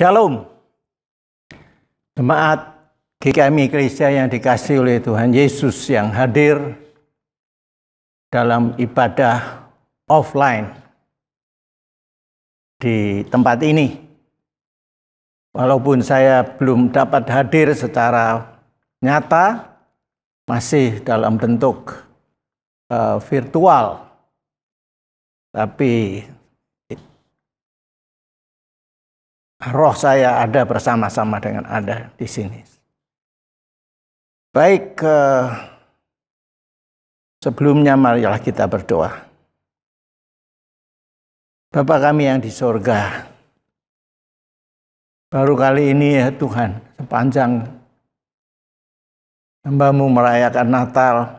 Shalom, jemaat GKMI Gereja yang dikasihi oleh Tuhan Yesus yang hadir dalam ibadah offline di tempat ini. Walaupun saya belum dapat hadir secara nyata, masih dalam bentuk virtual, tapi roh saya ada bersama-sama dengan Anda di sini. Baik, sebelumnya marilah kita berdoa. Bapa kami yang di sorga, baru kali ini ya Tuhan, sepanjang hamba-Mu merayakan Natal,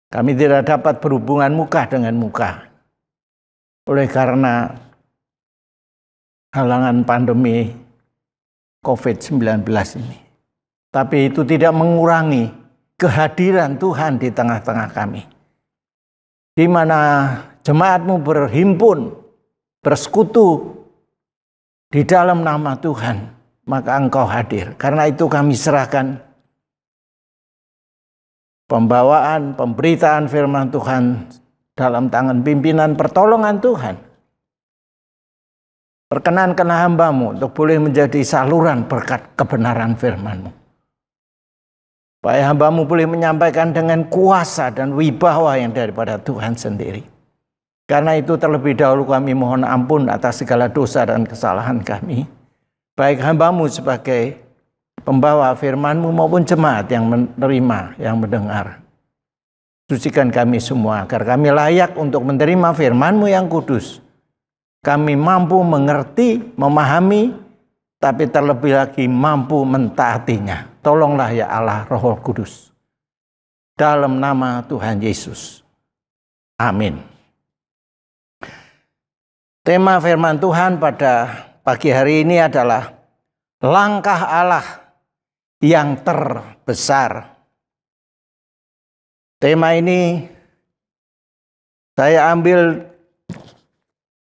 kami tidak dapat berhubungan muka dengan muka. Oleh karena halangan pandemi COVID-19 ini. Tapi itu tidak mengurangi kehadiran Tuhan di tengah-tengah kami. Di mana jemaat-Mu berhimpun, bersekutu di dalam nama Tuhan, maka Engkau hadir. Karena itu kami serahkan pembawaan, pemberitaan firman Tuhan dalam tangan pimpinan pertolongan Tuhan. Perkenankanlah hamba-Mu untuk boleh menjadi saluran berkat kebenaran firman-Mu. Supaya hamba-Mu boleh menyampaikan dengan kuasa dan wibawa yang daripada Tuhan sendiri. Karena itu terlebih dahulu kami mohon ampun atas segala dosa dan kesalahan kami. Baik hamba-Mu sebagai pembawa firman-Mu maupun jemaat yang menerima, yang mendengar. Sucikan kami semua agar kami layak untuk menerima firman-Mu yang kudus. Kami mampu mengerti, memahami, tapi terlebih lagi mampu mentaatinya. Tolonglah ya Allah Roh Kudus. Dalam nama Tuhan Yesus. Amin. Tema firman Tuhan pada pagi hari ini adalah langkah Allah yang terbesar. Tema ini saya ambil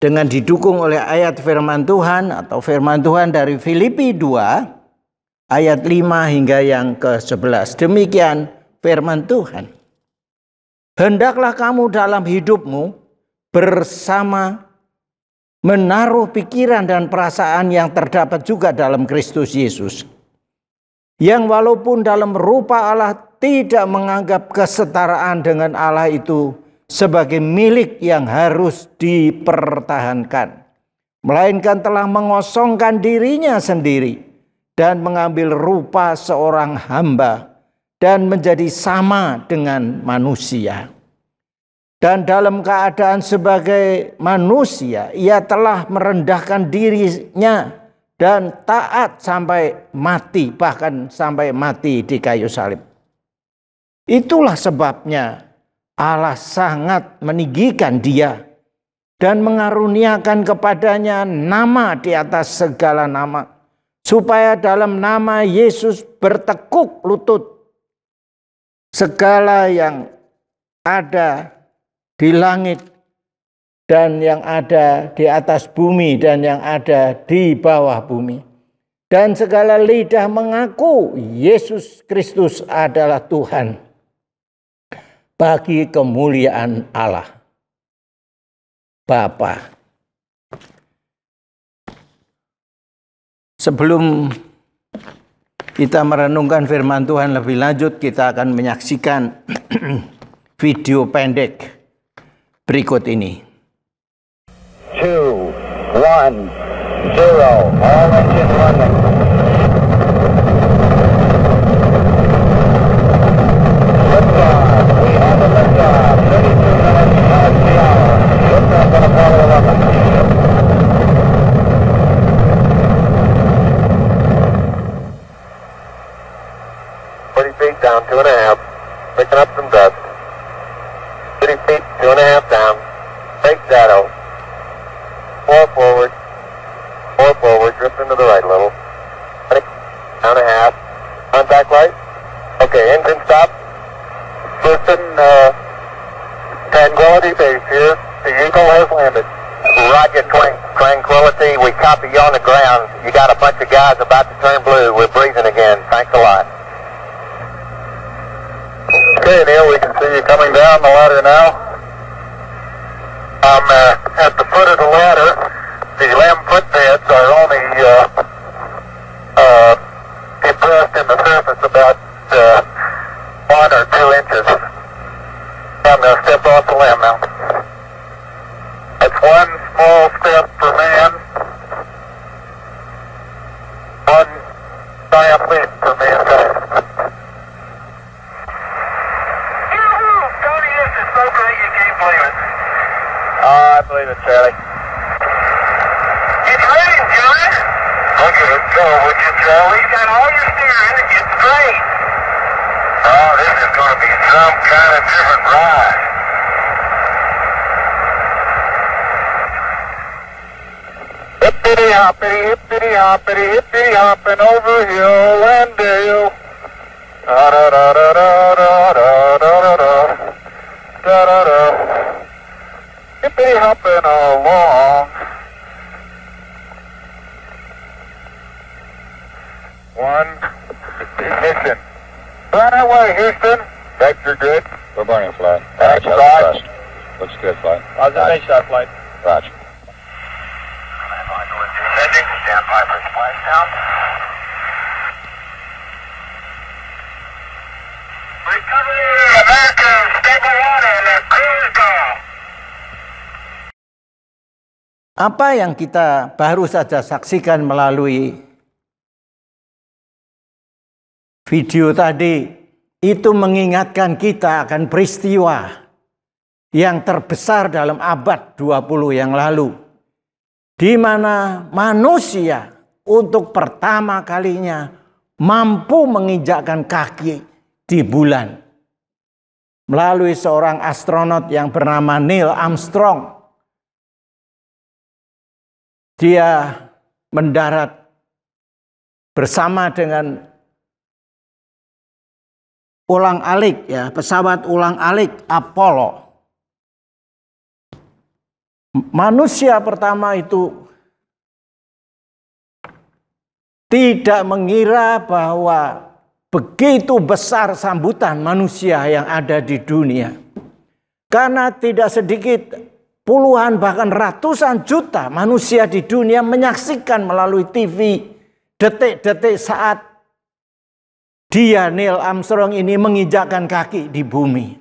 dengan didukung oleh ayat firman Tuhan atau firman Tuhan dari Filipi 2 ayat 5 hingga yang ke-11. Demikian firman Tuhan. Hendaklah kamu dalam hidupmu bersama menaruh pikiran dan perasaan yang terdapat juga dalam Kristus Yesus. Yang walaupun dalam rupa Allah tidak menganggap kesetaraan dengan Allah itu sebagai milik yang harus dipertahankan, melainkan telah mengosongkan dirinya sendiri dan mengambil rupa seorang hamba dan menjadi sama dengan manusia. Dan dalam keadaan sebagai manusia, ia telah merendahkan dirinya dan taat sampai mati, bahkan sampai mati di kayu salib. Itulah sebabnya Allah sangat meninggikan dia dan mengaruniakan kepadanya nama di atas segala nama, supaya dalam nama Yesus bertekuk lutut segala yang ada di langit dan yang ada di atas bumi dan yang ada di bawah bumi, dan segala lidah mengaku Yesus Kristus adalah Tuhan, bagi kemuliaan Allah Bapa. Sebelum kita merenungkan firman Tuhan lebih lanjut, kita akan menyaksikan video pendek berikut ini. 2, 1, 0, all engine running. Down 2.5, picking up some dust. 30 feet, 2.5 down. Break shadow. 4 forward. 4 forward, drift into the right a little. Down a half. Contact light. Okay, engine stop. Houston, Tranquility Base here. The Eagle has landed. Roger, 20. Tranquility, we copy you on the ground. You got a bunch of guys about to turn blue. We're breathing again. Thanks a lot. Okay, Neil, we can see you coming down the ladder now. I'm at the foot of the ladder. The limb footbeds are only depressed in the surface about 1 or 2 inches. I'm going to step off the limb now. That's one small step for man, one giant leap for mankind. Tony, this is so great you can't believe it. I believe it, Charlie. It's raining, Johnny. Look at it go, would you, Charlie? You got all your steering, it's great. Oh, this is going to be some kind of different ride. Hippity hoppity hopping over hill and dale. Da da da da da da da da da da da. Hippity hopping along. One ignition. Flat away, Houston. Vector good. We're burning flight. That's Roger, right. thrust. Looks good, flight. Observation shot flight. Roger. Descending. Stand by for splashdown. Recovery America, stable water, and cruise go. Apa yang kita baru saja saksikan melalui video tadi itu mengingatkan kita akan peristiwa yang terbesar dalam abad 20 yang lalu, di mana manusia untuk pertama kalinya mampu menginjakkan kaki di bulan melalui seorang astronot yang bernama Neil Armstrong. Dia mendarat bersama dengan ulang-alik, pesawat ulang-alik Apollo. Manusia pertama itu tidak mengira bahwa begitu besar sambutan manusia yang ada di dunia. Karena tidak sedikit puluhan bahkan ratusan juta manusia di dunia menyaksikan melalui TV detik-detik saat dia, Neil Armstrong ini, menginjakkan kaki di bumi.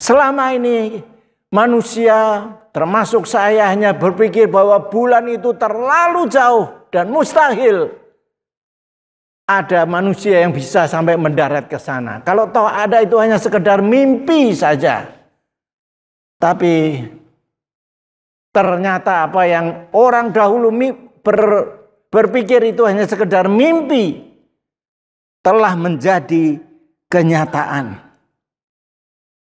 Selama ini manusia termasuk saya hanya berpikir bahwa bulan itu terlalu jauh dan mustahil ada manusia yang bisa sampai mendarat ke sana. Kalau toh ada itu hanya sekedar mimpi saja. Tapi ternyata apa yang orang dahulu berpikir itu hanya sekedar mimpi telah menjadi kenyataan.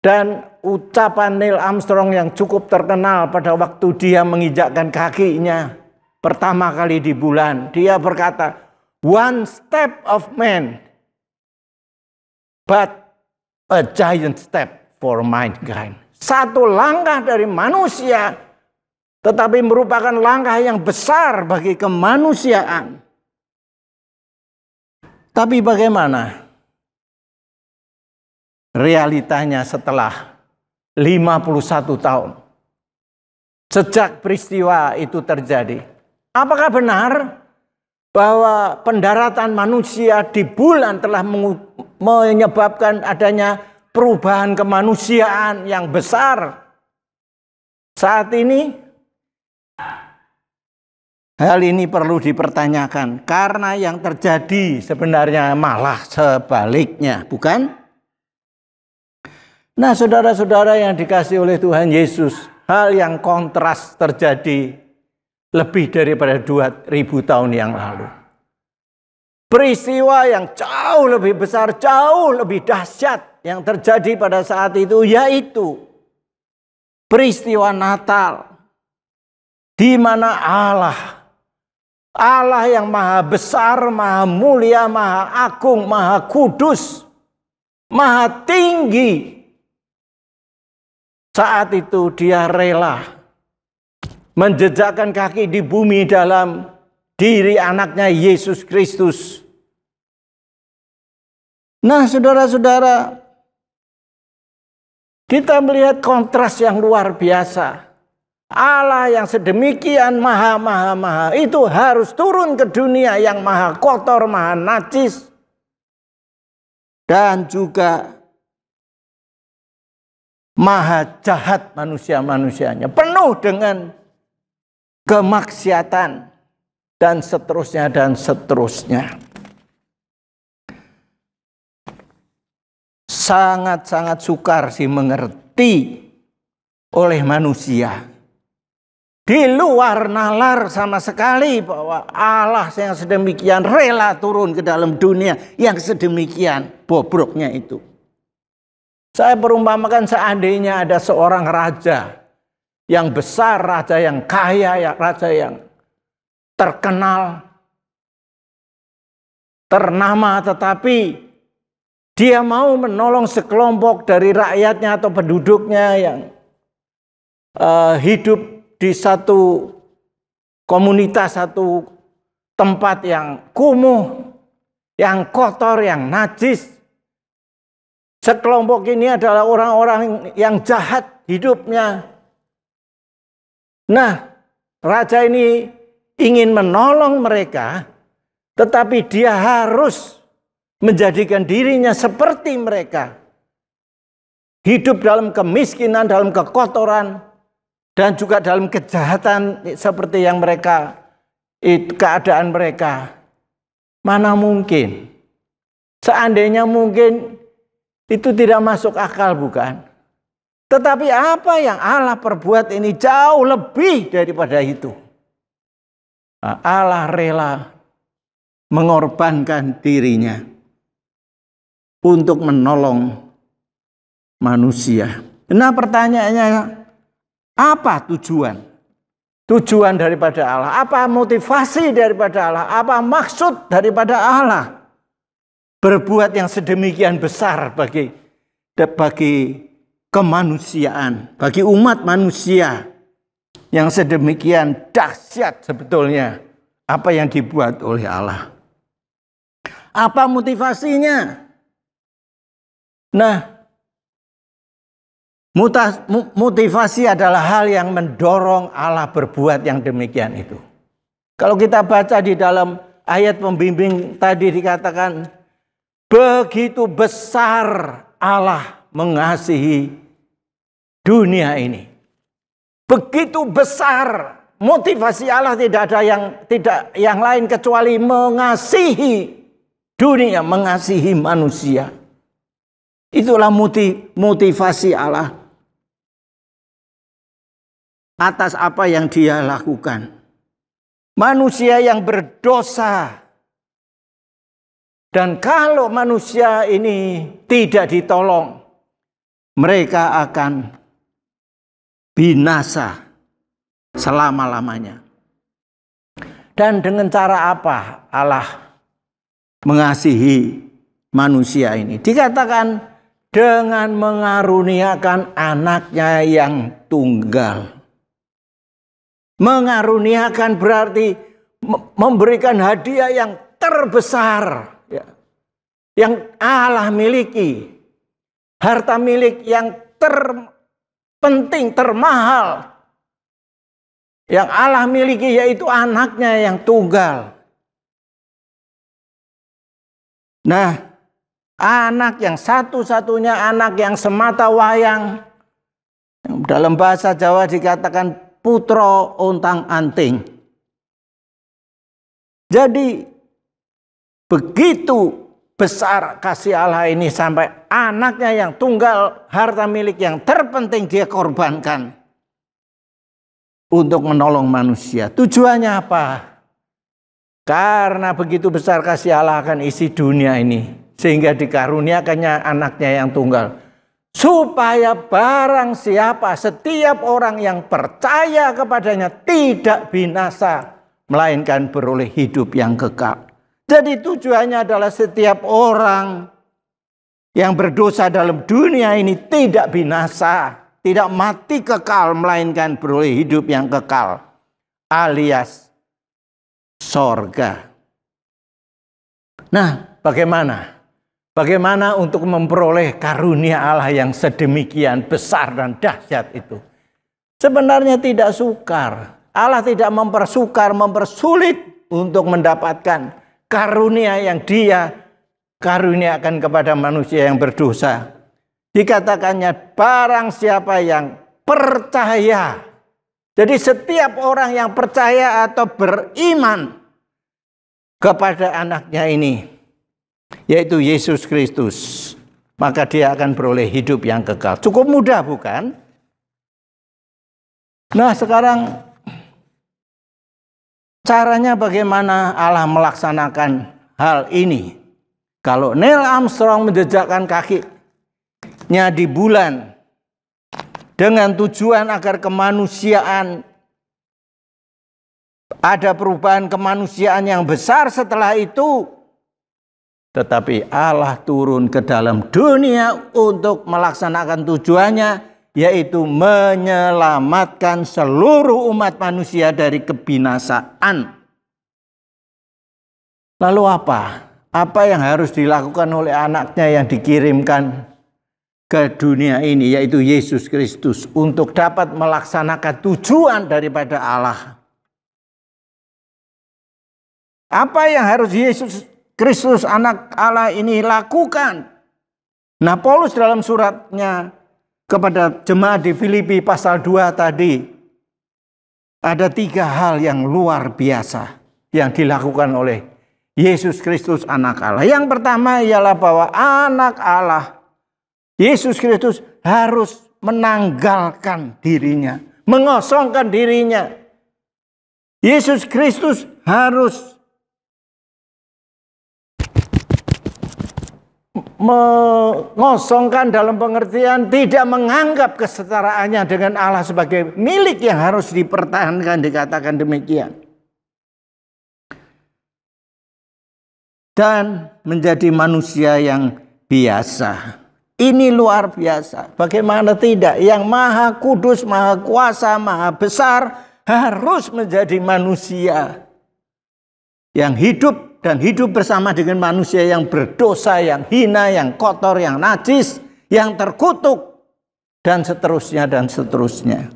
Dan ucapan Neil Armstrong yang cukup terkenal pada waktu dia menginjakkan kakinya pertama kali di bulan, dia berkata, "One step of man, but a giant step for mankind." Satu langkah dari manusia, tetapi merupakan langkah yang besar bagi kemanusiaan. Tapi bagaimana realitanya setelah 51 tahun sejak peristiwa itu terjadi? Apakah benar bahwa pendaratan manusia di bulan telah menyebabkan adanya perubahan kemanusiaan yang besar saat ini? Hal ini perlu dipertanyakan karena yang terjadi sebenarnya malah sebaliknya, bukan? Nah, saudara-saudara yang dikasihi oleh Tuhan Yesus, hal yang kontras terjadi lebih daripada 2000 tahun yang lalu. Peristiwa yang jauh lebih besar, jauh lebih dahsyat yang terjadi pada saat itu, yaitu peristiwa Natal, di mana Allah yang maha besar, maha mulia, maha agung, maha kudus, maha tinggi, saat itu dia rela menjejakkan kaki di bumi dalam diri anaknya Yesus Kristus. Nah, saudara-saudara, kita melihat kontras yang luar biasa. Allah yang sedemikian maha itu harus turun ke dunia yang maha kotor, maha najis, dan juga maha jahat manusia-manusianya, penuh dengan kemaksiatan dan seterusnya dan seterusnya. Sangat-sangat sukar sih mengerti oleh manusia. Di luar nalar sama sekali bahwa Allah yang sedemikian rela turun ke dalam dunia yang sedemikian bobroknya itu. Saya perumpamakan seandainya ada seorang raja yang besar, raja yang kaya, raja yang terkenal, ternama, tetapi dia mau menolong sekelompok dari rakyatnya atau penduduknya yang hidup di satu komunitas, satu tempat yang kumuh, yang kotor, yang najis. Sekelompok ini adalah orang-orang yang jahat hidupnya. Nah, raja ini ingin menolong mereka, tetapi dia harus menjadikan dirinya seperti mereka. Hidup dalam kemiskinan, dalam kekotoran, dan juga dalam kejahatan seperti yang mereka, keadaan mereka. Mana mungkin? Seandainya mungkin itu tidak masuk akal, bukan? Tetapi apa yang Allah perbuat ini jauh lebih daripada itu. Allah rela mengorbankan dirinya untuk menolong manusia. Nah, pertanyaannya, apa tujuan? Tujuan daripada Allah? Apa motivasi daripada Allah? Apa maksud daripada Allah berbuat yang sedemikian besar bagi kemanusiaan, bagi umat manusia yang sedemikian dahsyat sebetulnya apa yang dibuat oleh Allah? Apa motivasinya? Nah, motivasi adalah hal yang mendorong Allah berbuat yang demikian itu. Kalau kita baca di dalam ayat pembimbing tadi dikatakan, begitu besar Allah mengasihi dunia ini. Begitu besar motivasi Allah, tidak ada yang lain kecuali mengasihi dunia, mengasihi manusia. Itulah motivasi Allah atas apa yang Dia lakukan. Manusia yang berdosa, dan kalau manusia ini tidak ditolong, mereka akan binasa selama-lamanya. Dan dengan cara apa Allah mengasihi manusia ini? Dikatakan dengan mengaruniakan anaknya yang tunggal. Mengaruniakan berarti memberikan hadiah yang terbesar, ya, yang Allah miliki. Harta milik yang terpenting, termahal, yang Allah miliki, yaitu anaknya yang tunggal. Nah, anak yang satu-satunya, anak yang semata wayang, dalam bahasa Jawa dikatakan putra ontang anting. Jadi begitu besar kasih Allah ini sampai anaknya yang tunggal, harta milik yang terpenting Dia korbankan untuk menolong manusia. Tujuannya apa? Karena begitu besar kasih Allah akan isi dunia ini, sehingga dikaruniakannya anaknya yang tunggal, supaya barang siapa, setiap orang yang percaya kepadanya tidak binasa, melainkan beroleh hidup yang kekal. Jadi tujuannya adalah setiap orang yang berdosa dalam dunia ini tidak binasa, tidak mati kekal, melainkan beroleh hidup yang kekal. alias sorga. Nah, bagaimana? Bagaimana untuk memperoleh karunia Allah yang sedemikian besar dan dahsyat itu? Sebenarnya tidak sukar. Allah tidak mempersulit untuk mendapatkan karunia yang Dia karuniakan kepada manusia yang berdosa. Dikatakannya barang siapa yang percaya. Jadi setiap orang yang percaya atau beriman kepada anaknya ini, yaitu Yesus Kristus, maka dia akan beroleh hidup yang kekal. Cukup mudah, bukan? Nah, sekarang caranya bagaimana Allah melaksanakan hal ini? Kalau Neil Armstrong menjejakkan kakinya di bulan dengan tujuan agar kemanusiaan ada perubahan kemanusiaan yang besar setelah itu, tetapi Allah turun ke dalam dunia untuk melaksanakan tujuannya, yaitu menyelamatkan seluruh umat manusia dari kebinasaan. Lalu apa? Apa yang harus dilakukan oleh anaknya yang dikirimkan ke dunia ini, yaitu Yesus Kristus, untuk dapat melaksanakan tujuan daripada Allah? Apa yang harus Yesus Kristus anak Allah ini lakukan? Nah, Paulus dalam suratnya kepada jemaat di Filipi pasal 2 tadi, ada 3 hal yang luar biasa yang dilakukan oleh Yesus Kristus anak Allah. Yang pertama ialah bahwa anak Allah, Yesus Kristus, harus menanggalkan dirinya, mengosongkan dirinya. Yesus Kristus harus mengosongkan dalam pengertian tidak menganggap kesetaraannya dengan Allah sebagai milik yang harus dipertahankan, dikatakan demikian. Dan menjadi manusia yang biasa. Ini luar biasa. Bagaimana tidak? Yang maha kudus, maha kuasa, maha besar harus menjadi manusia yang hidup dan hidup bersama dengan manusia yang berdosa, yang hina, yang kotor, yang najis, yang terkutuk, dan seterusnya, dan seterusnya.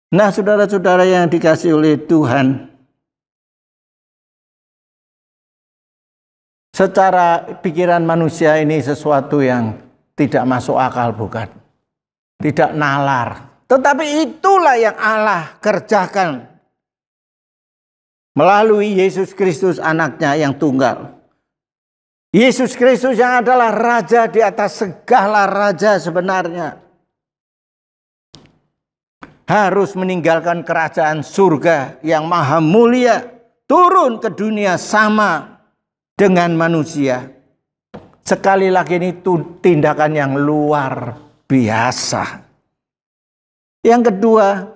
Nah, saudara-saudara yang dikasihi oleh Tuhan, secara pikiran manusia ini sesuatu yang tidak masuk akal, bukan? Tidak nalar. Tetapi itulah yang Allah kerjakan melalui Yesus Kristus anaknya yang tunggal. Yesus Kristus yang adalah raja di atas segala raja sebenarnya, harus meninggalkan kerajaan surga yang maha mulia, turun ke dunia sama dengan manusia. Sekali lagi ini tindakan yang luar biasa. Yang kedua,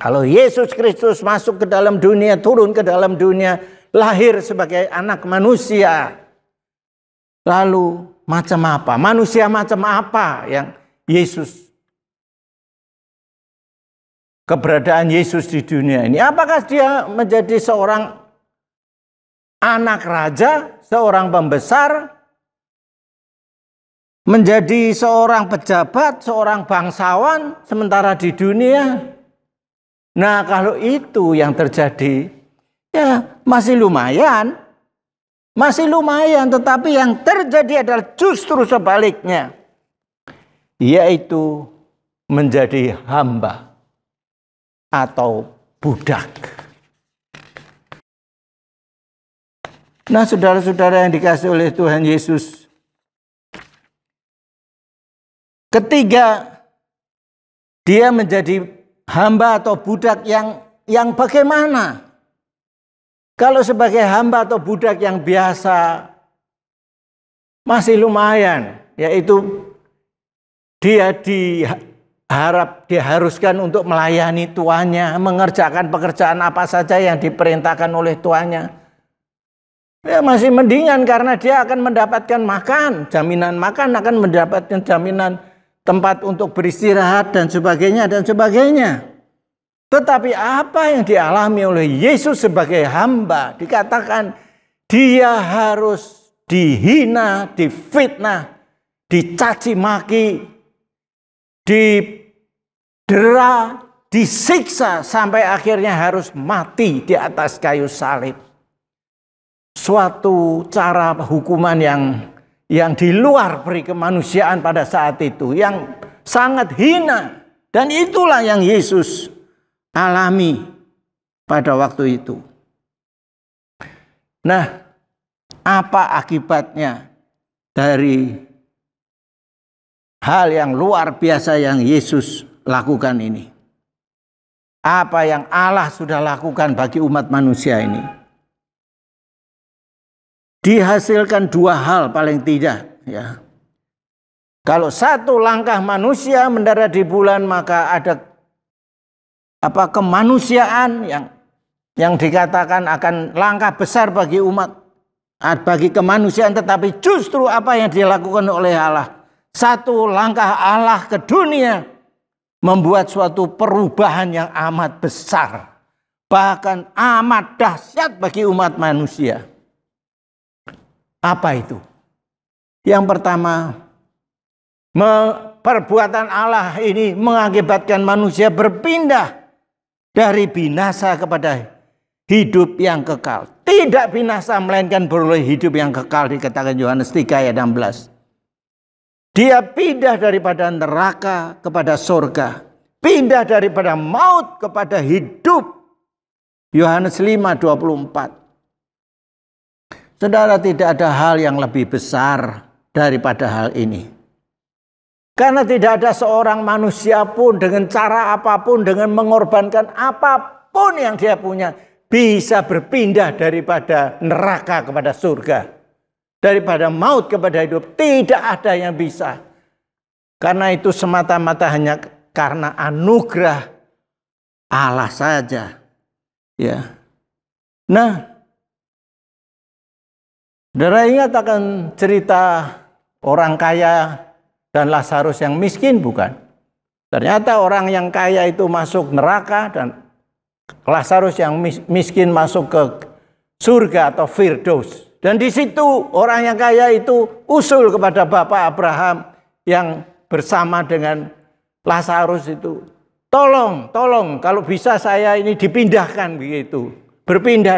kalau Yesus Kristus masuk ke dalam dunia, turun ke dalam dunia, lahir sebagai anak manusia, lalu macam apa? Manusia macam apa yang Yesus, keberadaan Yesus di dunia ini? Apakah dia menjadi seorang anak raja, seorang pembesar, menjadi seorang pejabat, seorang bangsawan, sementara di dunia? Nah, kalau itu yang terjadi, ya masih lumayan. Masih lumayan, tetapi yang terjadi adalah justru sebaliknya. Yaitu menjadi hamba atau budak. Nah, saudara-saudara yang dikasihi oleh Tuhan Yesus, ketiga, dia menjadi hamba atau budak yang bagaimana? Kalau sebagai hamba atau budak yang biasa masih lumayan, yaitu dia diharuskan untuk melayani tuannya, mengerjakan pekerjaan apa saja yang diperintahkan oleh tuannya. Ya masih mendingan karena dia akan mendapatkan makan, jaminan makan, akan mendapatkan jaminan tempat untuk beristirahat dan sebagainya dan sebagainya. Tetapi apa yang dialami oleh Yesus sebagai hamba, dikatakan dia harus dihina, difitnah, dicaci maki, didera, disiksa sampai akhirnya harus mati di atas kayu salib. Suatu cara hukuman yang di luar peri kemanusiaan pada saat itu, yang sangat hina, dan itulah yang Yesus alami pada waktu itu. Nah, apa akibatnya dari hal yang luar biasa yang Yesus lakukan ini? Apa yang Allah sudah lakukan bagi umat manusia ini? Dihasilkan dua hal paling tidak, ya. Kalau satu langkah manusia mendarat di bulan, maka ada kemanusiaan yang dikatakan akan langkah besar bagi umat, bagi kemanusiaan, tetapi justru apa yang dilakukan oleh Allah, satu langkah Allah ke dunia membuat suatu perubahan yang amat besar, bahkan amat dahsyat bagi umat manusia. Apa itu? Yang pertama, perbuatan Allah ini mengakibatkan manusia berpindah dari binasa kepada hidup yang kekal. Tidak binasa, melainkan beroleh hidup yang kekal, dikatakan Yohanes 3 ayat 16. Dia pindah daripada neraka kepada surga, pindah daripada maut kepada hidup. Yohanes 5:24. Saudara, tidak ada hal yang lebih besar daripada hal ini. Karena tidak ada seorang manusia pun dengan cara apapun, dengan mengorbankan apapun yang dia punya, bisa berpindah daripada neraka kepada surga, daripada maut kepada hidup. Tidak ada yang bisa. Karena itu semata-mata hanya karena anugerah Allah saja. Ya. Nah, saudara ingat akan cerita orang kaya dan Lazarus yang miskin, bukan? Ternyata orang yang kaya itu masuk neraka dan Lazarus yang miskin masuk ke surga atau Firdaus. Dan di situ orang yang kaya itu usul kepada Bapak Abraham yang bersama dengan Lazarus itu, tolong kalau bisa saya ini dipindahkan begitu, berpindah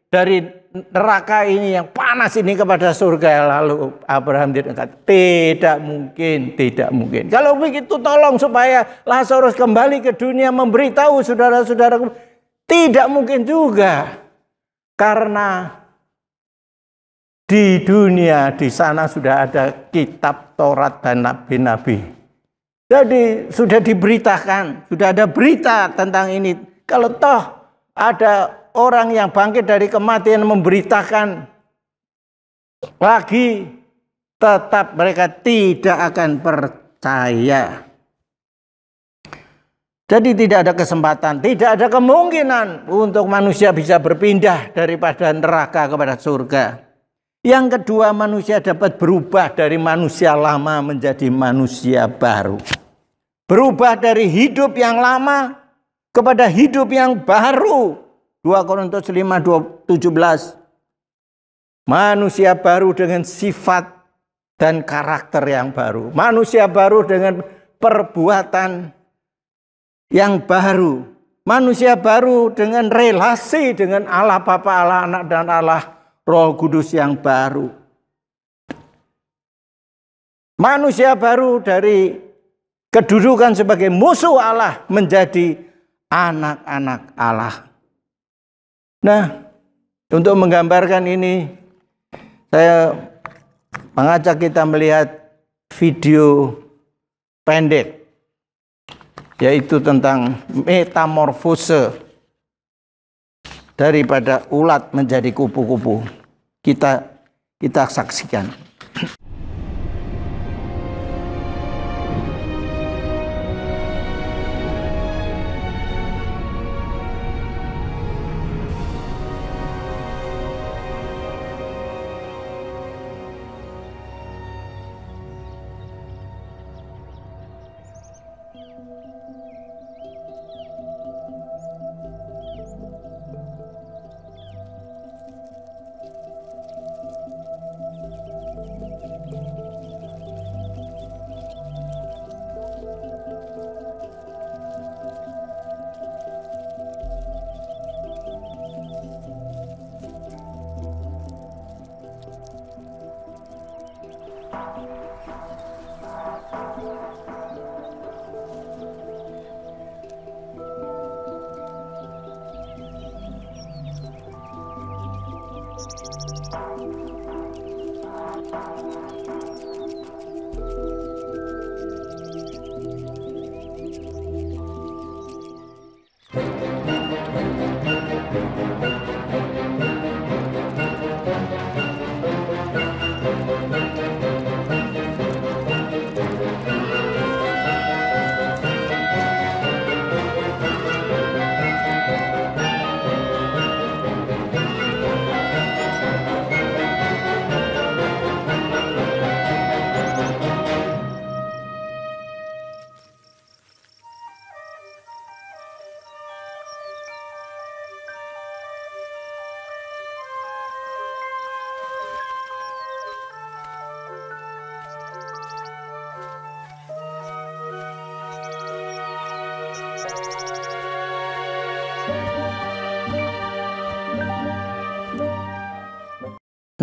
dari neraka ini yang panas ini kepada surga. Lalu Abraham dikatakan, tidak mungkin. Kalau begitu tolong supaya Lazarus kembali ke dunia memberitahu saudara-saudara. Tidak mungkin juga. Karena di dunia di sana sudah ada kitab Taurat dan nabi-nabi. Jadi sudah diberitakan, sudah ada berita tentang ini. Kalau toh ada orang yang bangkit dari kematian memberitakan lagi, tetap mereka tidak akan percaya. Jadi tidak ada kesempatan, tidak ada kemungkinan untuk manusia bisa berpindah daripada neraka kepada surga. Yang kedua, manusia dapat berubah dari manusia lama menjadi manusia baru. Berubah dari hidup yang lama kepada hidup yang baru. 2 Korintus 5:17. Manusia baru dengan sifat dan karakter yang baru. Manusia baru dengan perbuatan yang baru. Manusia baru dengan relasi dengan Allah Bapa, Allah Anak, dan Allah Roh Kudus yang baru. Manusia baru dari kedudukan sebagai musuh Allah menjadi anak-anak Allah. Nah, untuk menggambarkan ini, saya mengajak kita melihat video pendek, yaitu tentang metamorfose daripada ulat menjadi kupu-kupu. Kita saksikan.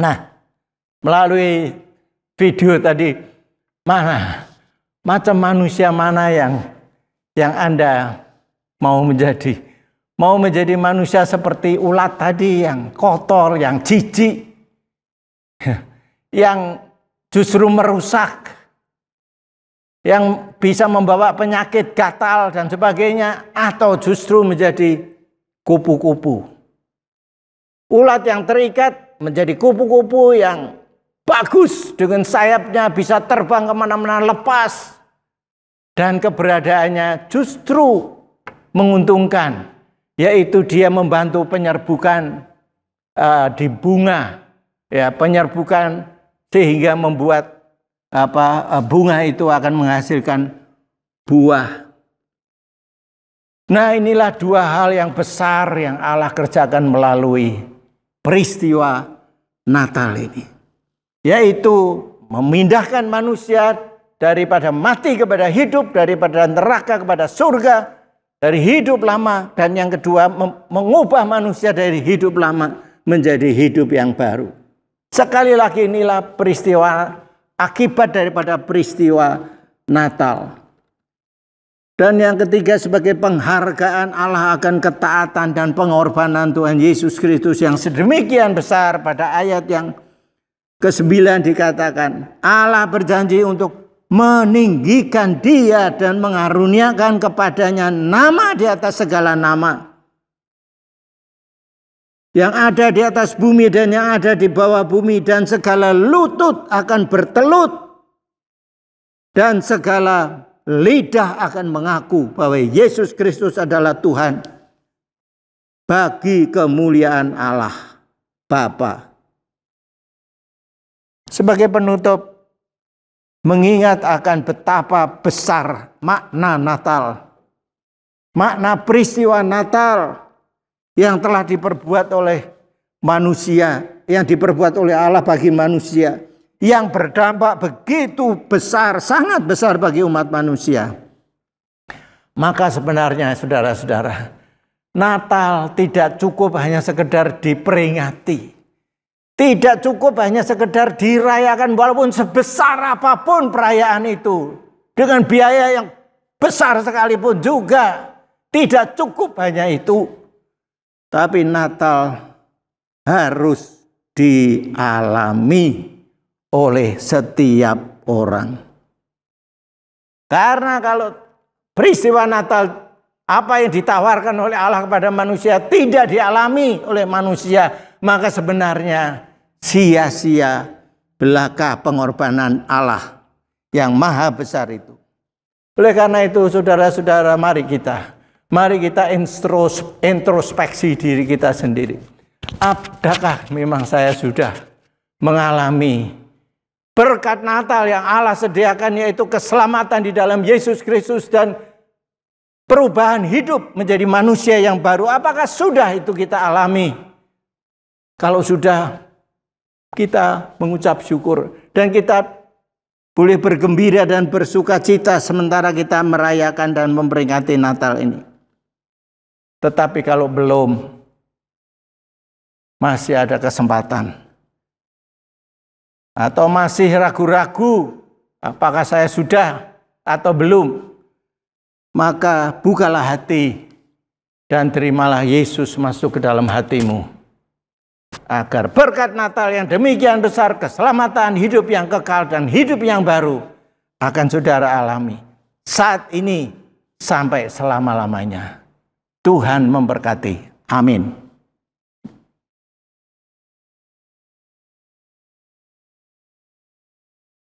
Nah, melalui video tadi, macam manusia mana yang Anda mau menjadi? Mau menjadi manusia seperti ulat tadi yang kotor, yang jijik, yang justru merusak, yang bisa membawa penyakit gatal dan sebagainya, atau justru menjadi kupu-kupu. Ulat yang terikat menjadi kupu-kupu yang bagus dengan sayapnya bisa terbang kemana-mana lepas. Dan keberadaannya justru menguntungkan, yaitu dia membantu penyerbukan di bunga, ya, penyerbukan sehingga membuat bunga itu akan menghasilkan buah. Nah, inilah dua hal yang besar yang Allah kerjakan melalui peristiwa Natal ini, yaitu memindahkan manusia daripada mati kepada hidup, daripada neraka kepada surga, dari hidup lama, dan yang kedua mengubah manusia dari hidup lama menjadi hidup yang baru. Sekali lagi, inilah peristiwa akibat daripada peristiwa Natal. Dan yang ketiga, sebagai penghargaan Allah akan ketaatan dan pengorbanan Tuhan Yesus Kristus yang sedemikian besar, pada ayat yang ke-9 dikatakan, Allah berjanji untuk meninggikan dia dan mengaruniakan kepadanya nama di atas segala nama, yang ada di atas bumi dan yang ada di bawah bumi, dan segala lutut akan bertelut dan segala lidah akan mengaku bahwa Yesus Kristus adalah Tuhan, bagi kemuliaan Allah Bapa. Sebagai penutup, mengingat akan betapa besar makna Natal, makna peristiwa Natal yang telah diperbuat oleh manusia, yang diperbuat oleh Allah bagi manusia, yang berdampak begitu besar, sangat besar bagi umat manusia. Maka sebenarnya saudara-saudara, Natal tidak cukup hanya sekedar diperingati, tidak cukup hanya sekedar dirayakan walaupun sebesar apapun perayaan itu, dengan biaya yang besar sekalipun juga tidak cukup hanya itu. Tapi Natal harus dialami oleh setiap orang. Karena kalau peristiwa Natal, apa yang ditawarkan oleh Allah kepada manusia tidak dialami oleh manusia, maka sebenarnya sia-sia belaka pengorbanan Allah yang maha besar itu. Oleh karena itu, saudara-saudara, mari kita introspeksi diri kita sendiri. Adakah memang saya sudah mengalami berkat Natal yang Allah sediakan, yaitu keselamatan di dalam Yesus Kristus dan perubahan hidup menjadi manusia yang baru? Apakah sudah itu kita alami? Kalau sudah, kita mengucap syukur dan kita boleh bergembira dan bersuka cita sementara kita merayakan dan memperingati Natal ini. Tetapi kalau belum, masih ada kesempatan, atau masih ragu-ragu apakah saya sudah atau belum, maka bukalah hati dan terimalah Yesus masuk ke dalam hatimu, agar berkat Natal yang demikian besar, keselamatan, hidup yang kekal dan hidup yang baru akan saudara alami saat ini sampai selama-lamanya. Tuhan memberkati. Amin.